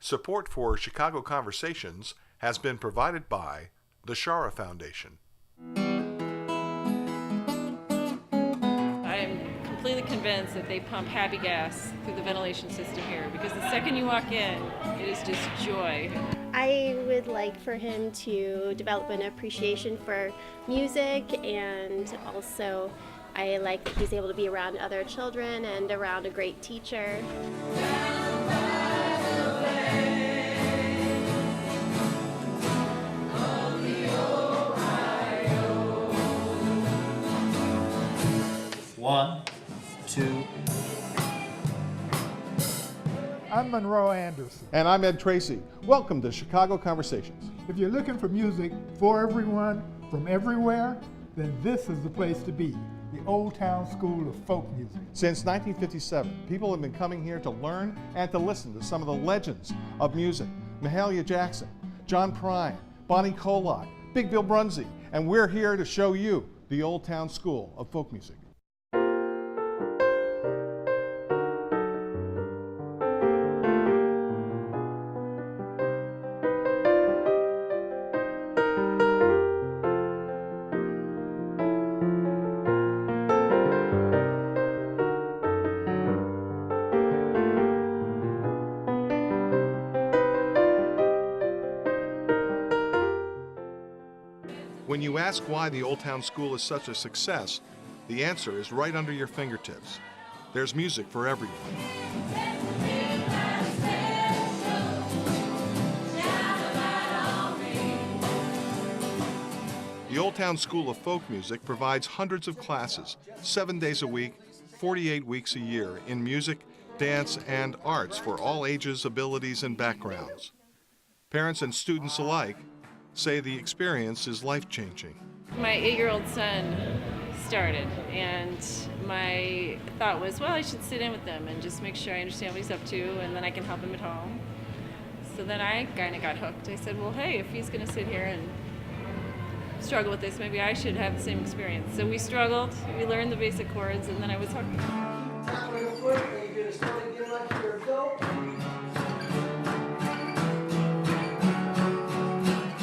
Support for Chicago Conversations has been provided by the Shara Foundation. I'm completely convinced that they pump happy gas through the ventilation system here, because the second you walk in, it is just joy. I would like for him to develop an appreciation for music, and also I like that he's able to be around other children and around a great teacher. One, two. I'm Monroe Anderson. And I'm Ed Tracy. Welcome to Chicago Conversations. If you're looking for music for everyone, from everywhere, then this is the place to be, the Old Town School of Folk Music. Since 1957, people have been coming here to learn and to listen to some of the legends of music. Mahalia Jackson, John Prine, Bonnie Coloc, Big Bill Brunsey, and we're here to show you the Old Town School of Folk Music. When you ask why the Old Town School is such a success, the answer is right under your fingertips. There's music for everyone. The Old Town School of Folk Music provides hundreds of classes, 7 days a week, 48 weeks a year, in music, dance, and arts for all ages, abilities, and backgrounds. Parents and students alike say the experience is life-changing. My 8-year-old son started, and my thought was, well, I should sit in with them and just make sure I understand what he's up to, and then I can help him at home. So then I kind of got hooked. I said, well, hey, if he's going to sit here and struggle with this, maybe I should have the same experience. So we struggled, we learned the basic chords, and then I was hooked.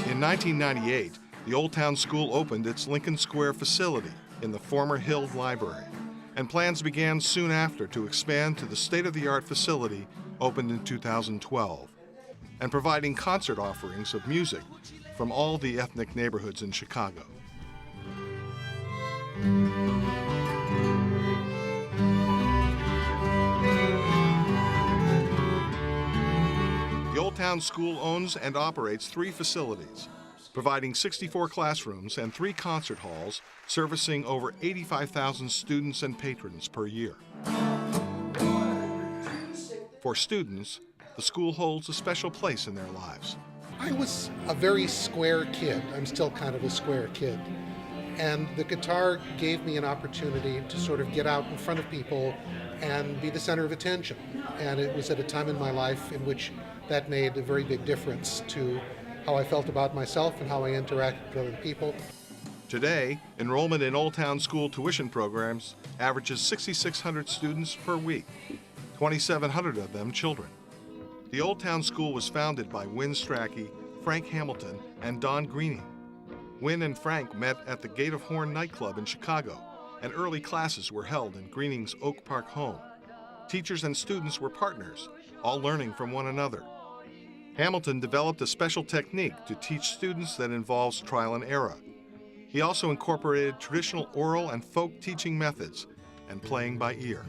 In 1998, the Old Town School opened its Lincoln Square facility in the former Hill Library, and plans began soon after to expand to the state-of-the-art facility opened in 2012, and providing concert offerings of music from all the ethnic neighborhoods in Chicago. The Old Town School owns and operates 3 facilities, providing 64 classrooms and 3 concert halls, servicing over 85,000 students and patrons per year. For students, the school holds a special place in their lives. I was a very square kid. I'm still kind of a square kid. And the guitar gave me an opportunity to sort of get out in front of people and be the center of attention. And it was at a time in my life in which that made a very big difference to how I felt about myself and how I interacted with other people. Today, enrollment in Old Town School tuition programs averages 6,600 students per week, 2,700 of them children. The Old Town School was founded by Win Strachey, Frank Hamilton, and Don Greening. Win and Frank met at the Gate of Horn nightclub in Chicago, and early classes were held in Greening's Oak Park home. Teachers and students were partners, all learning from one another. Hamilton developed a special technique to teach students that involves trial and error. He also incorporated traditional oral and folk teaching methods and playing by ear.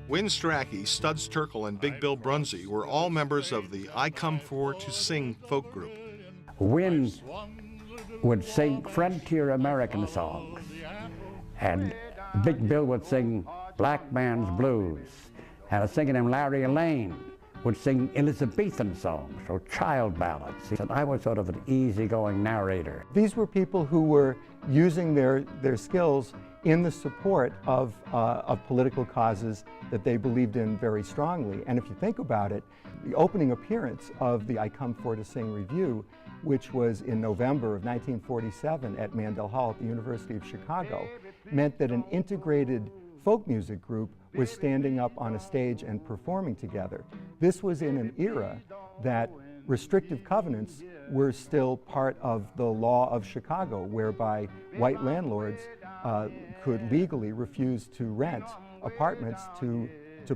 Win Strachey, Studs Terkel, and Big Bill Brunsey were all members of the I Come For to Sing folk group. Win would sing frontier American songs, and Big Bill would sing Black Man's Blues, and singing him Larry Lane would sing Elizabethan songs or child ballads. And I was sort of an easygoing narrator. These were people who were using their skills in the support of political causes that they believed in very strongly. And if you think about it, the opening appearance of the I Come For to Sing Review, which was in November of 1947 at Mandel Hall at the University of Chicago, meant that an integrated folk music group was standing up on a stage and performing together. This was in an era that restrictive covenants were still part of the law of Chicago, whereby white landlords could legally refuse to rent apartments to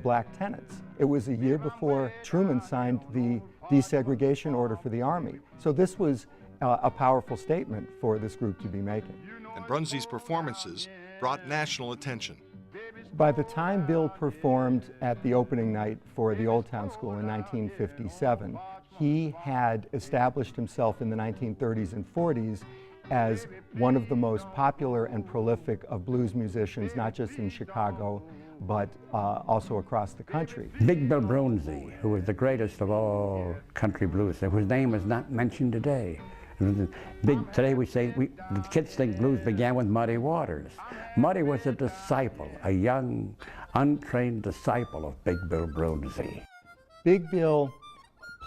black tenants. It was a year before Truman signed the desegregation order for the Army. So this was a powerful statement for this group to be making. And Brunze's performances brought national attention. By the time Bill performed at the opening night for the Old Town School in 1957, he had established himself in the 1930s and 40s as one of the most popular and prolific of blues musicians, not just in Chicago, but also across the country. Big Bill Brunze, who was the greatest of all country blues, whose name is not mentioned today. Today we say, the kids think blues began with Muddy Waters. Muddy was a disciple, a young, untrained disciple of Big Bill Brunze. Big Bill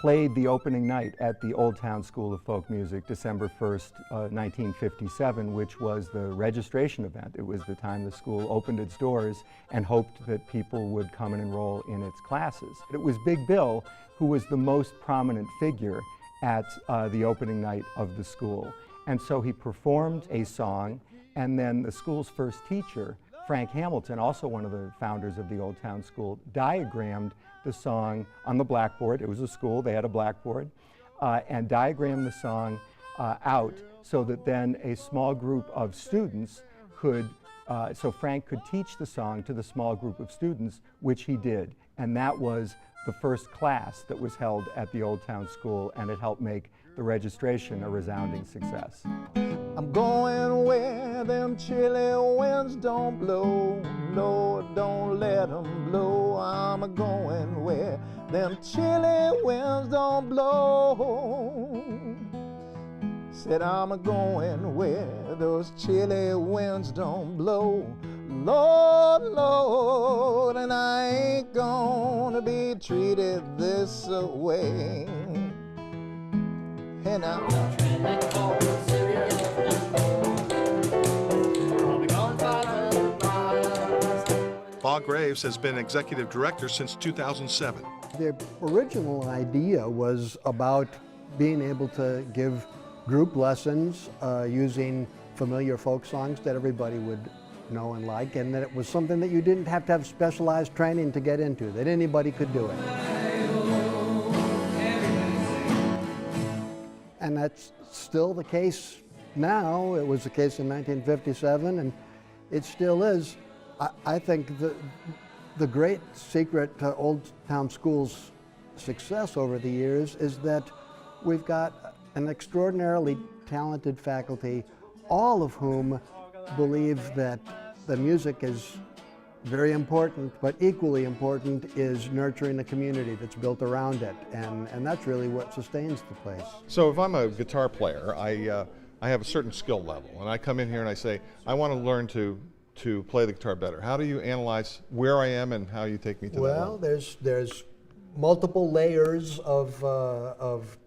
played the opening night at the Old Town School of Folk Music, December 1st, 1957, which was the registration event. It was the time the school opened its doors and hoped that people would come and enroll in its classes. It was Big Bill who was the most prominent figure at the opening night of the school. And so he performed a song, and then the school's first teacher, Frank Hamilton, also one of the founders of the Old Town School, diagrammed the song on the blackboard. It was a school, they had a blackboard, and diagrammed the song out so that then a small group of students could, so Frank could teach the song to the small group of students, which he did. And that was the first class that was held at the Old Town School, and it helped make the registration a resounding success. I'm going where them chilly winds don't blow. No, don't let them blow. I'm going where them chilly winds don't blow. Said I'm going where those chilly winds don't blow. Lord, Lord, and I ain't gonna be treated this way. And Bob Graves has been executive director since 2007. The original idea was about being able to give group lessons using familiar folk songs that everybody would know and like, and that it was something that you didn't have to have specialized training to get into, that anybody could do it. And that's still the case now. It was the case in 1957, and it still is. I think the great secret to Old Town School's success over the years is that we've got an extraordinarily talented faculty, all of whom believe that the music is very important, but equally important is nurturing the community that's built around it, and that's really what sustains the place. So if I'm a guitar player, I have a certain skill level, and I come in here and I say, I want to learn to play the guitar better. How do you analyze where I am and how you take me to that level? Well, there's multiple layers of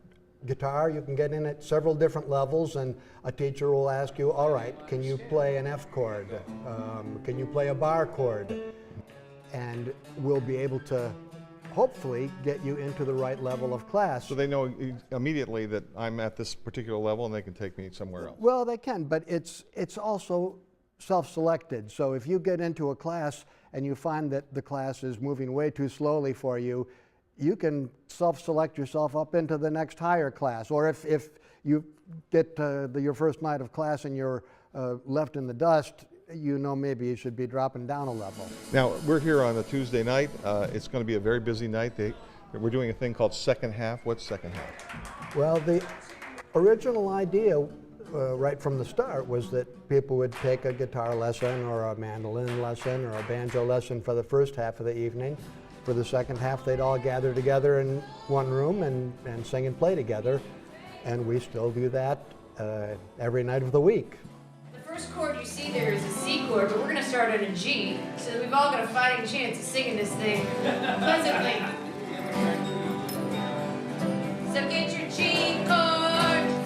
guitar. You can get in at several different levels, and a teacher will ask you, all right, can you play an F chord? Can you play a bar chord? And we'll be able to hopefully get you into the right level of class. So they know immediately that I'm at this particular level and they can take me somewhere else. Well, they can, but it's also self-selected. So if you get into a class and you find that the class is moving way too slowly for you, you can self-select yourself up into the next higher class. Or if you get your first night of class and you're left in the dust, you know maybe you should be dropping down a level. Now, we're here on a Tuesday night. It's going to be a very busy night. We're doing a thing called Second Half. What's Second Half? Well, the original idea right from the start was that people would take a guitar lesson or a mandolin lesson or a banjo lesson for the first half of the evening. For the second half, they'd all gather together in one room and sing and play together. And we still do that every night of the week. The first chord you see there is a C chord, but we're going to start on a G, so that we've all got a fighting chance of singing this thing pleasantly. So get your G chord.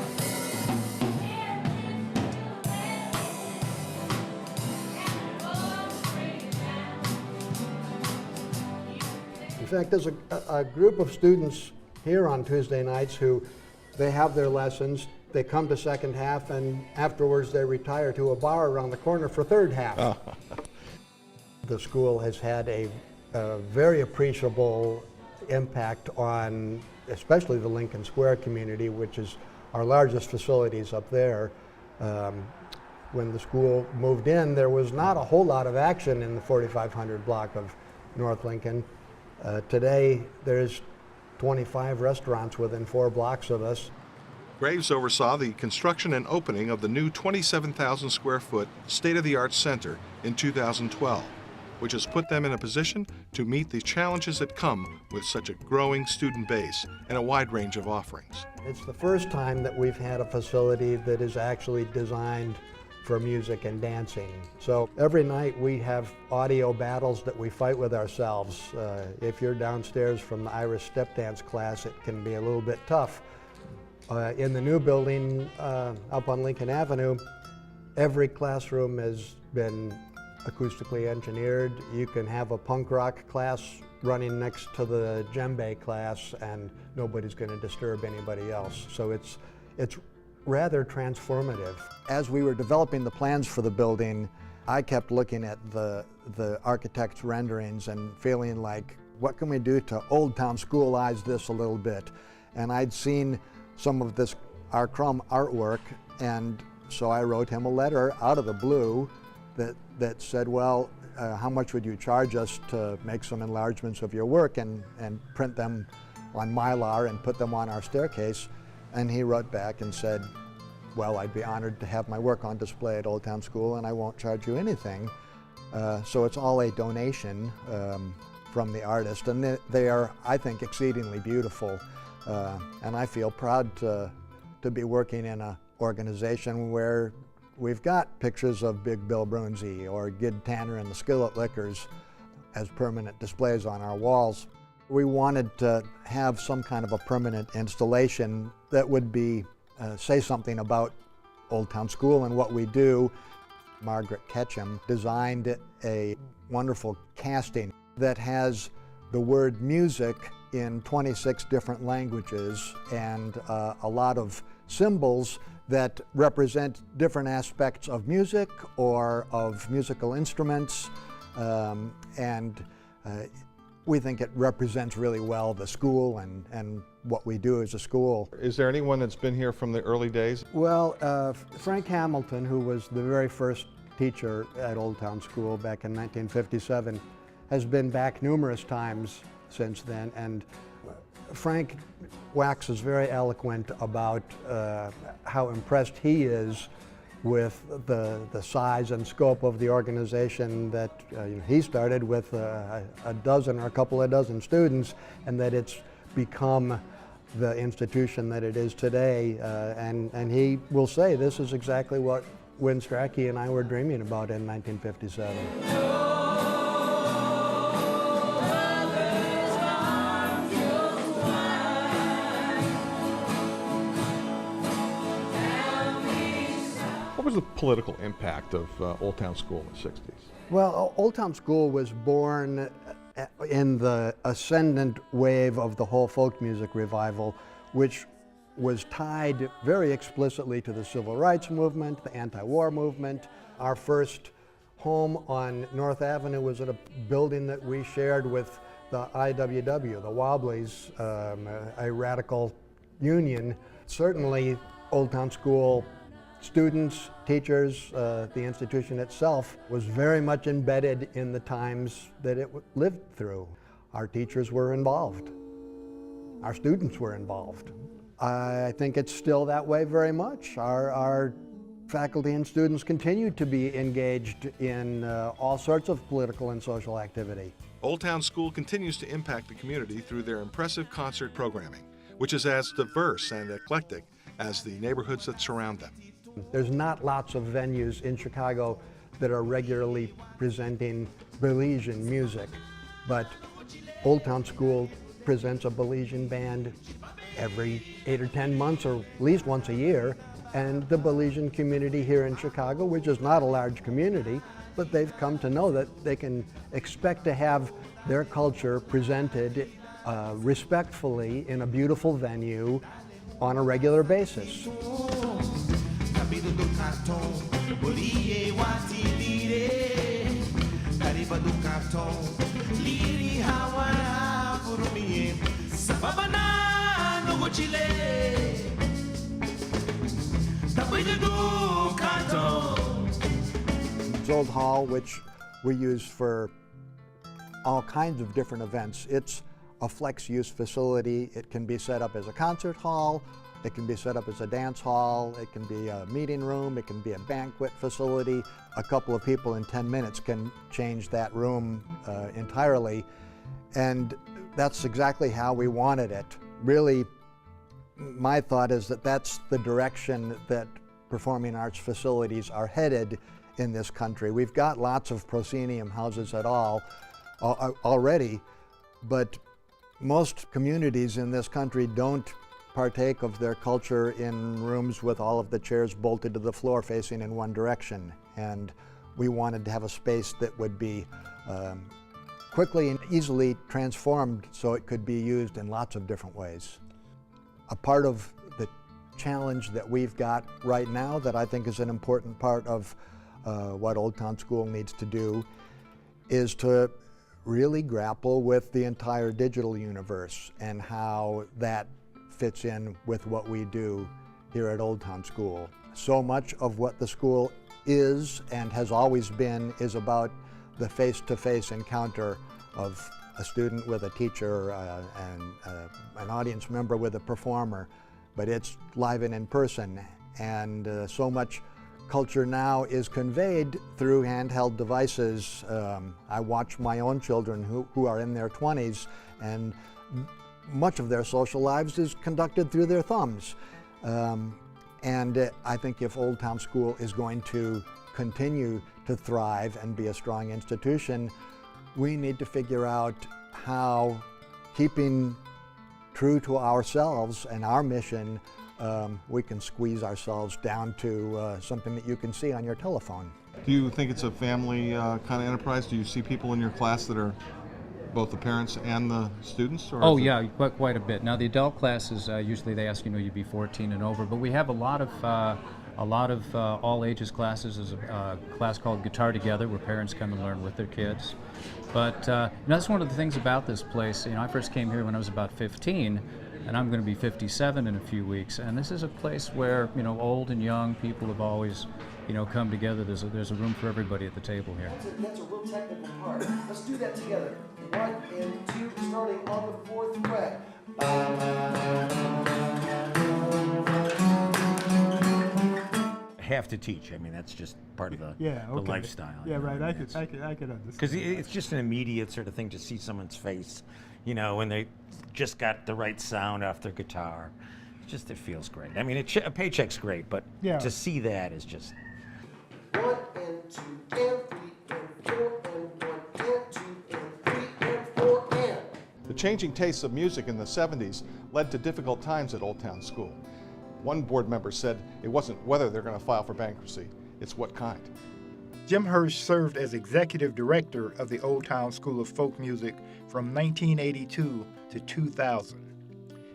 fact, there's a group of students here on Tuesday nights who they have their lessons, they come to second half, and afterwards they retire to a bar around the corner for third half. Oh. The school has had a very appreciable impact on especially the Lincoln Square community, which is our largest facilities up there. When the school moved in, there was not a whole lot of action in the 4500 block of North Lincoln. Today, there's 25 restaurants within 4 blocks of us. Graves oversaw the construction and opening of the new 27,000 square foot state-of-the-art center in 2012, which has put them in a position to meet the challenges that come with such a growing student base and a wide range of offerings. It's the first time that we've had a facility that is actually designed for music and dancing. So every night we have audio battles that we fight with ourselves. If you're downstairs from the Irish step dance class, it can be a little bit tough. In the new building up on Lincoln Avenue, every classroom has been acoustically engineered. You can have a punk rock class running next to the djembe class and nobody's going to disturb anybody else. So it's rather transformative. As we were developing the plans for the building, I kept looking at the architect's renderings and feeling like, what can we do to Old Town Schoolize this a little bit? And I'd seen some of this R. Crumb artwork, and so I wrote him a letter out of the blue that said, well, how much would you charge us to make some enlargements of your work and print them on Mylar and put them on our staircase? And he wrote back and said, well, I'd be honored to have my work on display at Old Town School and I won't charge you anything. So it's all a donation from the artist, and they are, I think, exceedingly beautiful. And I feel proud to be working in an organization where we've got pictures of Big Bill Brunzi or Gid Tanner and the Skillet Lickers as permanent displays on our walls. We wanted to have some kind of a permanent installation that would say something about Old Town School and what we do. Margaret Ketchum designed a wonderful casting that has the word music in 26 different languages and a lot of symbols that represent different aspects of music or of musical instruments, and we think it represents really well the school and what we do as a school. Is there anyone that's been here from the early days? Well, Frank Hamilton, who was the very first teacher at Old Town School back in 1957, has been back numerous times since then, and Frank waxes very eloquent about how impressed he is with the size and scope of the organization that he started with a dozen or a couple of dozen students, and that it's become the institution that it is today. And he will say this is exactly what Win Strachey and I were dreaming about in 1957. What was the political impact of Old Town School in the 60s? Well, Old Town School was born in the ascendant wave of the whole folk music revival, which was tied very explicitly to the civil rights movement, the anti-war movement. Our first home on North Avenue was at a building that we shared with the IWW, the Wobblies, a radical union. Certainly, Old Town School students, teachers, the institution itself was very much embedded in the times that it lived through. Our teachers were involved. Our students were involved. I think it's still that way very much. Our faculty and students continue to be engaged in all sorts of political and social activity. Old Town School continues to impact the community through their impressive concert programming, which is as diverse and eclectic as the neighborhoods that surround them. There's not lots of venues in Chicago that are regularly presenting Belizean music, but Old Town School presents a Belizean band every 8 or 10 months, or at least once a year, and the Belizean community here in Chicago, which is not a large community, but they've come to know that they can expect to have their culture presented respectfully in a beautiful venue on a regular basis. Old Hall, which we use for all kinds of different events. It's a flex-use facility. It can be set up as a concert hall, it can be set up as a dance hall, it can be a meeting room, it can be a banquet facility. A couple of people in 10 minutes can change that room entirely, and that's exactly how we wanted it. Really, my thought is that that's the direction that performing arts facilities are headed in this country. We've got lots of proscenium houses already, but most communities in this country don't partake of their culture in rooms with all of the chairs bolted to the floor facing in one direction. And we wanted to have a space that would be quickly and easily transformed so it could be used in lots of different ways. A part of the challenge that we've got right now that I think is an important part of what Old Town School needs to do is to really grapple with the entire digital universe and how that fits in with what we do here at Old Town School. So much of what the school is and has always been is about the face-to-face encounter of a student with a teacher and an audience member with a performer, but it's live and in person. And so much culture now is conveyed through handheld devices. I watch my own children who are in their 20s, and much of their social lives is conducted through their thumbs. And I think if Old Town School is going to continue to thrive and be a strong institution, we need to figure out how, keeping true to ourselves and our mission, we can squeeze ourselves down to something that you can see on your telephone. Do you think it's a family kind of enterprise? Do you see people in your class that are both the parents and the students? Or oh yeah, quite a bit. Now the adult classes, usually they ask you be 14 and over, but we have a lot of all ages classes. There's a class called Guitar Together where parents come and learn with their kids. But that's one of the things about this place. I first came here when I was about 15, and I'm going to be 57 in a few weeks. And this is a place where old and young people have always come together. There's a room for everybody at the table here. That's a real technical part. Let's do that together. 1 and 2, starting on the 4th fret. Have to teach. I mean, that's just part of the lifestyle. Yeah, right. I could understand. Because it's just an immediate sort of thing to see someone's face, when they just got the right sound off their guitar. It feels great. I mean, a paycheck's great, but to see that is just. 1 and 2 and 3 and 4 and 1 and 2 and 3 and 4 and. The changing tastes of music in the 70s led to difficult times at Old Town School. One board member said it wasn't whether they're going to file for bankruptcy, it's what kind. Jim Hirsch served as executive director of the Old Town School of Folk Music from 1982 to 2000.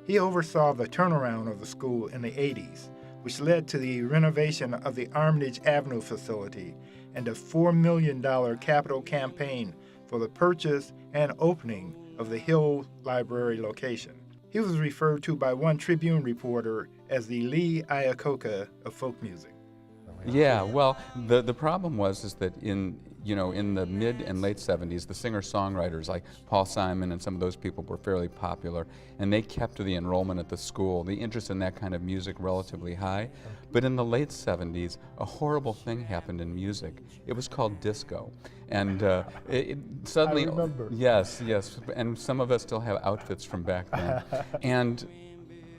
He oversaw the turnaround of the school in the 80s, which led to the renovation of the Armitage Avenue facility and a $4 million capital campaign for the purchase and opening of the Hill Library location. He was referred to by one Tribune reporter as the Lee Iacocca of folk music. Yeah, well, the problem is that in the mid and late 70s, the singer-songwriters like Paul Simon and some of those people were fairly popular, and they kept the enrollment at the school, the interest in that kind of music, relatively high. But in the late 70s, a horrible thing happened in music. It was called disco, and it suddenly. I remember. Yes, and some of us still have outfits from back then, and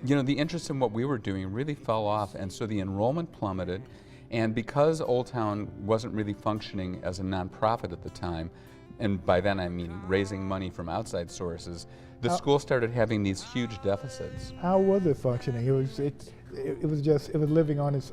the interest in what we were doing really fell off, and so the enrollment plummeted. And because Old Town wasn't really functioning as a nonprofit at the time, and by then I mean raising money from outside sources, the school started having these huge deficits. How was it functioning? It was living on its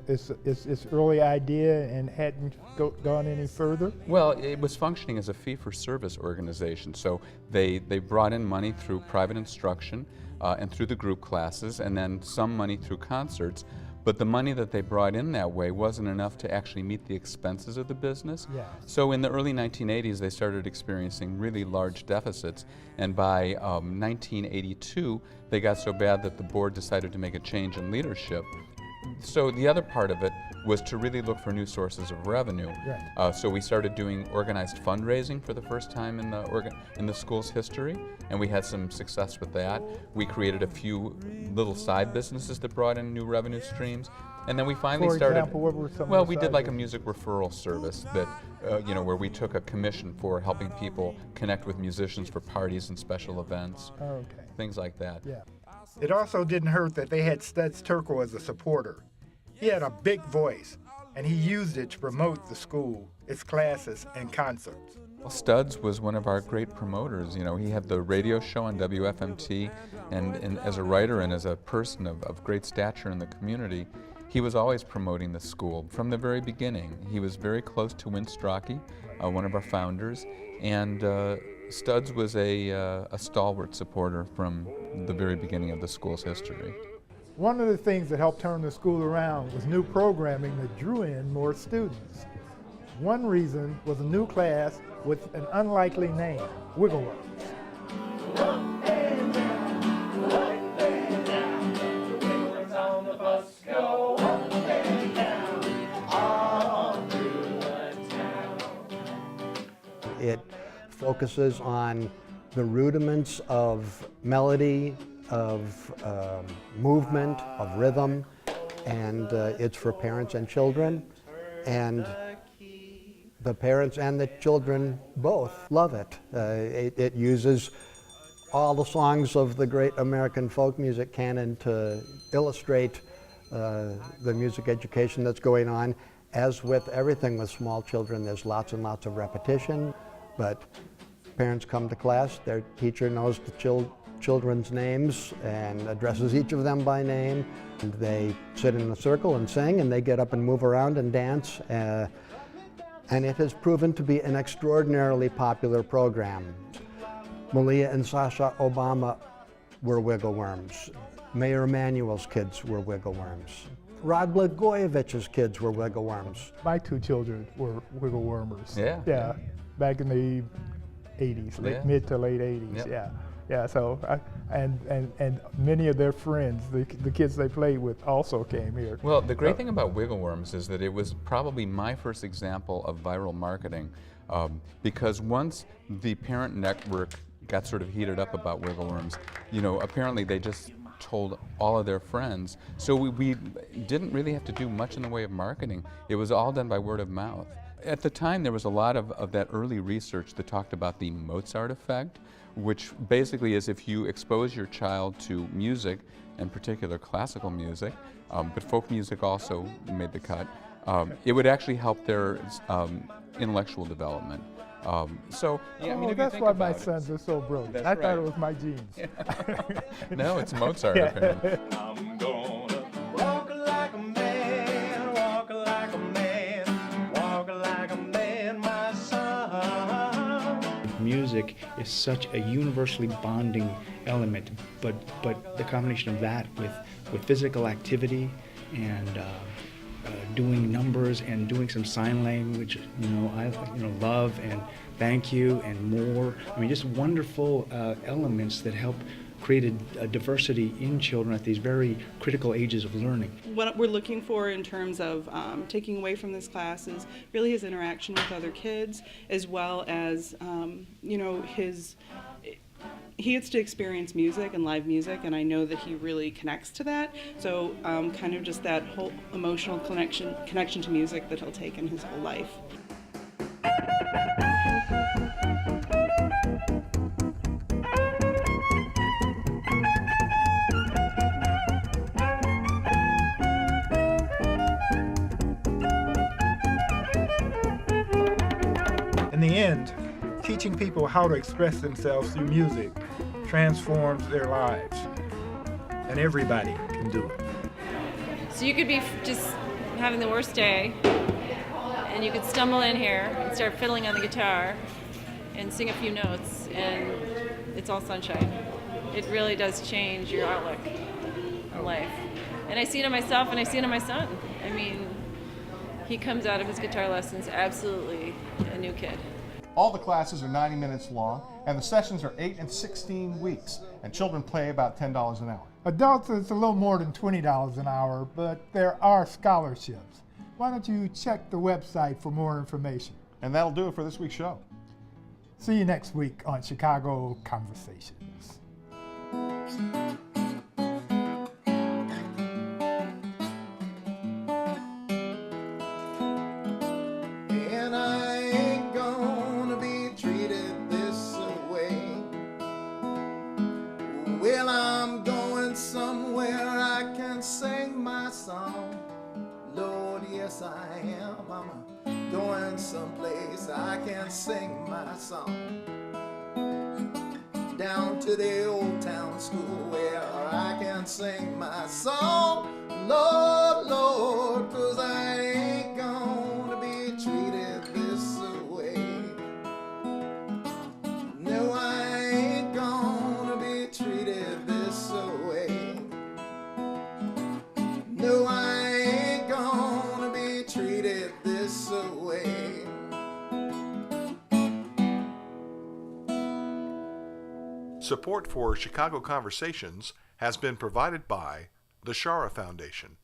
early idea and hadn't gone any further? Well, it was functioning as a fee-for-service organization. So they brought in money through private instruction and through the group classes, and then some money through concerts. But the money that they brought in that way wasn't enough to actually meet the expenses of the business. Yeah. So in the early 1980s, they started experiencing really large deficits. And by 1982, they got so bad that the board decided to make a change in leadership. So the other part of it was to really look for new sources of revenue. Right. So we started doing organized fundraising for the first time in the school's history, and we had some success with that. We created a few little side businesses that brought in new revenue streams, and then we finally started. For example, what were some Well, of the we side did like a businesses? music referral service that, where we took a commission for helping people connect with musicians for parties and special events. Okay. Things like that. Yeah. It also didn't hurt that they had Studs Terkel as a supporter. He had a big voice, and he used it to promote the school, its classes, and concerts. Well, Studs was one of our great promoters. You know, he had the radio show on WFMT, and as a writer and as a person of great stature in the community, he was always promoting the school from the very beginning. He was very close to Win Strachey, one of our founders, and Studs was a stalwart supporter from the very beginning of the school's history. One of the things that helped turn the school around was new programming that drew in more students. One reason was a new class with an unlikely name, Wiggle Worms. It focuses on the rudiments of melody, of movement, of rhythm, and it's for parents and children. And the parents and the children both love it. It uses all the songs of the great American folk music canon to illustrate the music education that's going on. As with everything with small children, there's lots and lots of repetition, but parents come to class, their teacher knows the children's names and addresses each of them by name. And they sit in a circle and sing, and they get up and move around and dance. And it has proven to be an extraordinarily popular program. Malia and Sasha Obama were Wiggle Worms. Mayor Emanuel's kids were Wiggle Worms. Rod Blagojevich's kids were Wiggle Worms. My two children were Wiggle Wormers. Yeah. Yeah, back in the 80s, mid to late 80s. Yep. Yeah. Yeah, so, and many of their friends, the kids they played with, also came here. Well, the great thing about Wiggle Worms is that it was probably my first example of viral marketing, because once the parent network got sort of heated up about Wiggle Worms, you know, apparently they just told all of their friends. So we didn't really have to do much in the way of marketing. It was all done by word of mouth. At the time, there was a lot of that early research that talked about the Mozart effect, which basically is if you expose your child to music, in particular classical music, but folk music also made the cut, it would actually help their intellectual development. So, yeah, I mean, if you that's think why about my it. sons are so brilliant. That's I thought right. it was my genes. No, it's Mozart, apparently. I'm gonna walk like a man, walk like a man, walk like a man, my son. Music is such a universally bonding element, but the combination of that with physical activity and doing numbers and doing some sign language, love and thank you and more. I mean, just wonderful elements that help create a diversity in children at these very critical ages of learning. What we're looking for in terms of taking away from this class is really his interaction with other kids, as well as, he gets to experience music and live music, and I know that he really connects to that. So kind of just that whole emotional connection to music that he'll take in his whole life. In the end, teaching people how to express themselves through music transforms their lives. And everybody can do it. So you could be just having the worst day, and you could stumble in here and start fiddling on the guitar and sing a few notes, and it's all sunshine. It really does change your outlook on life. And I see it in myself, and I see it in my son. I mean, he comes out of his guitar lessons absolutely a new kid. All the classes are 90 minutes long, and the sessions are 8 and 16 weeks, and children pay about $10 an hour. Adults, it's a little more than $20 an hour, but there are scholarships. Why don't you check the website for more information? And that'll do it for this week's show. See you next week on Chicago Conversations. And I ain't gonna be treated this way. Well, I'm going somewhere I can sing my song. Lord, yes I am. I'm going someplace I can sing my song. Down to the old town school where I can sing my song. Lord, Lord, 'cause I ain't gonna be treated this way. No, I ain't gonna be treated this way. No, I ain't gonna be treated this way. Support for Chicago Conversations has been provided by the Shara Foundation.